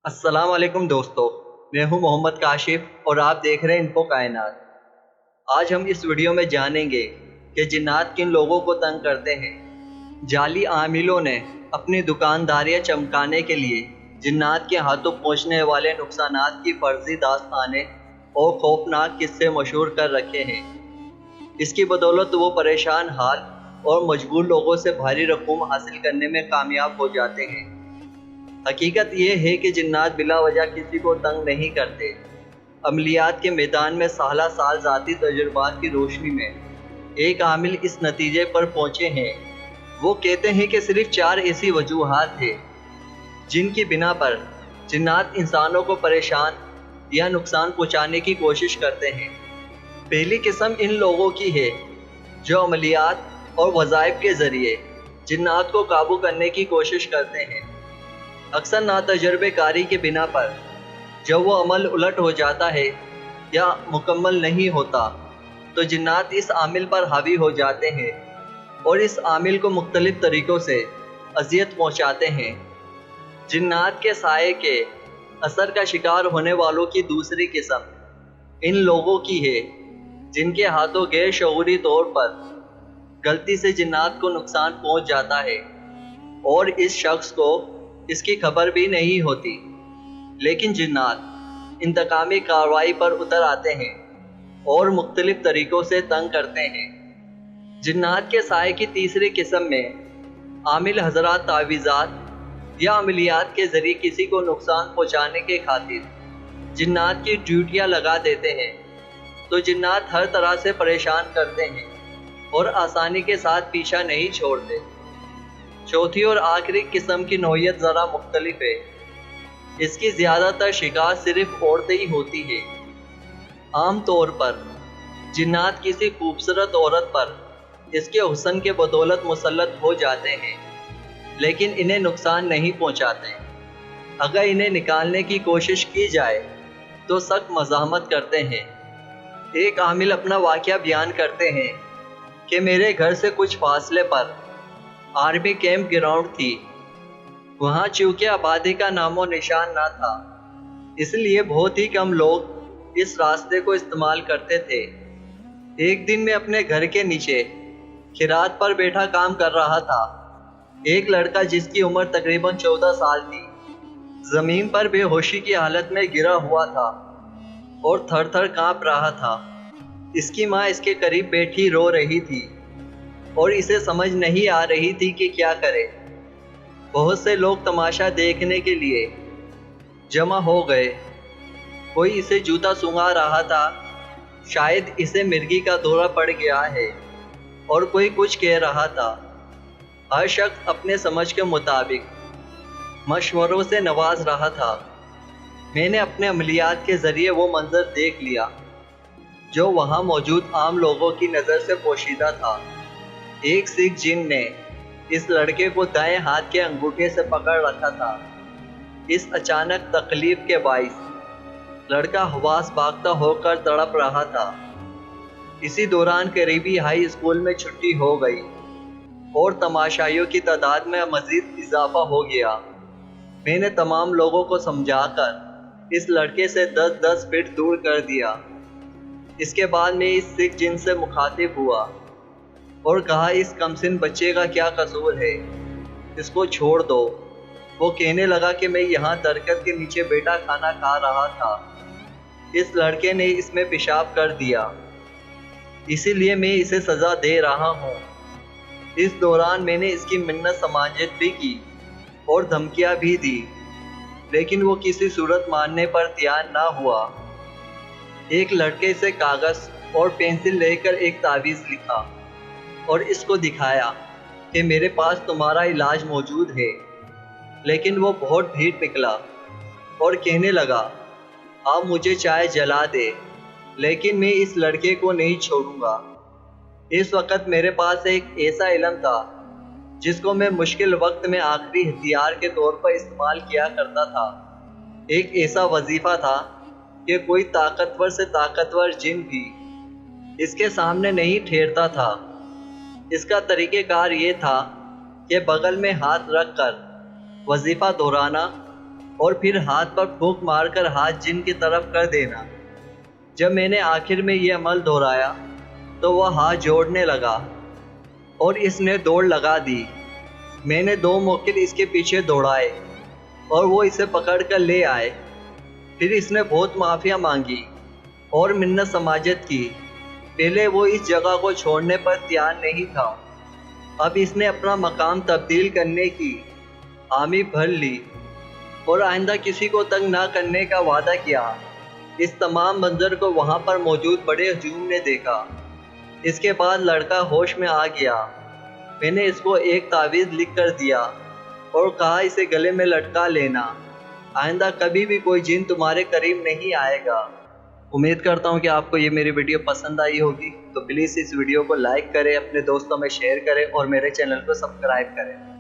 अस्सलाम वालेकुम दोस्तों। मैं हूं मोहम्मद काशिफ और आप देख रहे हैं इन्फो कायनात। आज हम इस वीडियो में जानेंगे कि जिन्नात किन लोगों को तंग करते हैं। जाली आमिलों ने अपनी दुकानदारियां चमकाने के लिए जिन्नात के हाथों पहुंचने वाले नुकसानात की फर्जी दास्तानें और खौफनाक किस्से मशहूर कर रखे हैं। इसकी बदौलत वो परेशान हाल और मजबूर लोगों से भारी रकूम हासिल करने में कामयाब हो जाते हैं। हकीकत ये है कि जिन्नात बिला वजह किसी को तंग नहीं करते। अमलियात के मैदान में साला साल ज़ाती तजुर्बात की रोशनी में एक आमिल इस नतीजे पर पहुँचे हैं। वो कहते हैं कि सिर्फ 4 ऐसी वजूहात हैं जिनकी बिना पर जिन्नात इंसानों को परेशान या नुकसान पहुँचाने की कोशिश करते हैं। पहली किस्म इन लोगों की है जो अमलियात और वज़ाइफ के ज़रिए जिन्नात को काबू करने की कोशिश करते हैं। अक्सर नातजुर्बेकारी के बिना पर जब वो अमल उलट हो जाता है या मुकम्मल नहीं होता तो जिन्नात इस आमिल पर हावी हो जाते हैं और इस आमिल को मुख्तलिफ तरीक़ों से अजियत पहुंचाते हैं। जिन्नात के साए के असर का शिकार होने वालों की दूसरी किस्म इन लोगों की है जिनके हाथों गैर शऊरी तौर पर गलती से जिन्नात को नुकसान पहुंच जाता है और इस शख्स को इसकी खबर भी नहीं होती, लेकिन जिन्नात इंतकामी कार्रवाई पर उतर आते हैं और मुख्तलिफ तरीक़ों से तंग करते हैं। जिन्नात के साए की तीसरी किस्म में आमिल हज़रात तावीज़ात या अमलियात के ज़रिए किसी को नुकसान पहुँचाने के खातिर जिन्नात की ड्यूटियाँ लगा देते हैं, तो जिन्नात हर तरह से परेशान करते हैं और आसानी के साथ पीछा नहीं छोड़ते। चौथी और आखिरी किस्म की नौइयत ज़रा मुख्तलिफ है। इसकी ज़्यादातर शिकार सिर्फ औरतें ही होती है। आम तौर पर जिन्नात किसी खूबसूरत औरत पर इसके हुस्न के बदौलत मुसल्लत हो जाते हैं, लेकिन इन्हें नुकसान नहीं पहुंचाते। अगर इन्हें निकालने की कोशिश की जाए तो सख्त मज़ाहमत करते हैं। एक आमिल अपना वाक़या बयान करते हैं कि मेरे घर से कुछ फासले पर आर्मी कैंप ग्राउंड थी। वहाँ चूँकि आबादी का नामो निशान ना था, इसलिए बहुत ही कम लोग इस रास्ते को इस्तेमाल करते थे। एक दिन मैं अपने घर के नीचे खिरात पर बैठा काम कर रहा था। एक लड़का जिसकी उम्र तकरीबन 14 साल थी ज़मीन पर बेहोशी की हालत में गिरा हुआ था और थर थर काँप रहा था। इसकी माँ इसके करीब बैठी रो रही थी और इसे समझ नहीं आ रही थी कि क्या करे। बहुत से लोग तमाशा देखने के लिए जमा हो गए। कोई इसे जूता सूंघा रहा था, शायद इसे मिर्गी का दौरा पड़ गया है, और कोई कुछ कह रहा था। हर शख्स अपने समझ के मुताबिक मशवरों से नवाज रहा था। मैंने अपने अमलियात के ज़रिए वो मंजर देख लिया जो वहाँ मौजूद आम लोगों की नज़र से पोशीदा था। एक सिख जिन ने इस लड़के को दाएं हाथ के अंगूठे से पकड़ रखा था। इस अचानक तकलीफ के बाइस लड़का हवास भागता होकर तड़प रहा था। इसी दौरान करीबी हाई स्कूल में छुट्टी हो गई और तमाशाइयों की तादाद में मज़ीद इजाफा हो गया। मैंने तमाम लोगों को समझाकर इस लड़के से 10-10 फीट दूर कर दिया। इसके बाद मैं इस सिख जिन से मुखातिब हुआ और कहा, इस कमसिन बच्चे का क्या कसूर है, इसको छोड़ दो। वो कहने लगा कि मैं यहाँ दरख्त के नीचे बैठा खाना खा रहा था, इस लड़के ने इसमें पेशाब कर दिया, इसीलिए मैं इसे सज़ा दे रहा हूँ। इस दौरान मैंने इसकी मिन्नत समाजत भी की और धमकियाँ भी दी, लेकिन वो किसी सूरत मानने पर तैयार ना हुआ। एक लड़के से कागज़ और पेंसिल लेकर एक तावीज़ लिखा और इसको दिखाया कि मेरे पास तुम्हारा इलाज मौजूद है, लेकिन वो बहुत ढीठ निकला और कहने लगा, आप मुझे चाहे जला दे, लेकिन मैं इस लड़के को नहीं छोड़ूंगा। इस वक्त मेरे पास एक ऐसा इल्म था जिसको मैं मुश्किल वक्त में आखिरी हथियार के तौर पर इस्तेमाल किया करता था। एक ऐसा वजीफ़ा था कि कोई ताकतवर से ताकतवर जिन भी इसके सामने नहीं ठहरता था। इसका तरीक़ेकार ये था कि बगल में हाथ रख कर वजीफ़ा दोहराना اور پھر ہاتھ پر پھونک مار کر ہاتھ جن کی طرف کر دینا۔ جب میں نے آخر میں یہ عمل دہرایا تو وہ ہاتھ جوڑنے لگا اور اس نے دوڑ لگا دی۔ میں نے 2 موکل اس کے پیچھے دوڑائے اور وہ اسے پکڑ کر لے آئے۔ پھر اس نے بہت معافیا مانگی اور منت سماجت کی۔ پہلے وہ اس جگہ کو چھوڑنے پر تیار نہیں تھا، اب اس نے اپنا مقام تبدیل کرنے کی حامی بھر لی اور آئندہ کسی کو تنگ نہ کرنے کا وعدہ کیا۔ اس تمام منظر کو وہاں پر موجود بڑے ہجوم نے دیکھا۔ اس کے بعد لڑکا ہوش میں آ گیا۔ میں نے اس کو ایک تعویذ لکھ کر دیا اور کہا اسے گلے میں لٹکا لینا، آئندہ کبھی بھی کوئی جن تمہارے قریب نہیں آئے گا۔ امید کرتا ہوں کہ آپ کو یہ میری ویڈیو پسند آئی ہوگی، تو پلیز اس ویڈیو کو لائک کریں، اپنے دوستوں میں شیئر کریں اور میرے چینل کو سبسکرائب کریں۔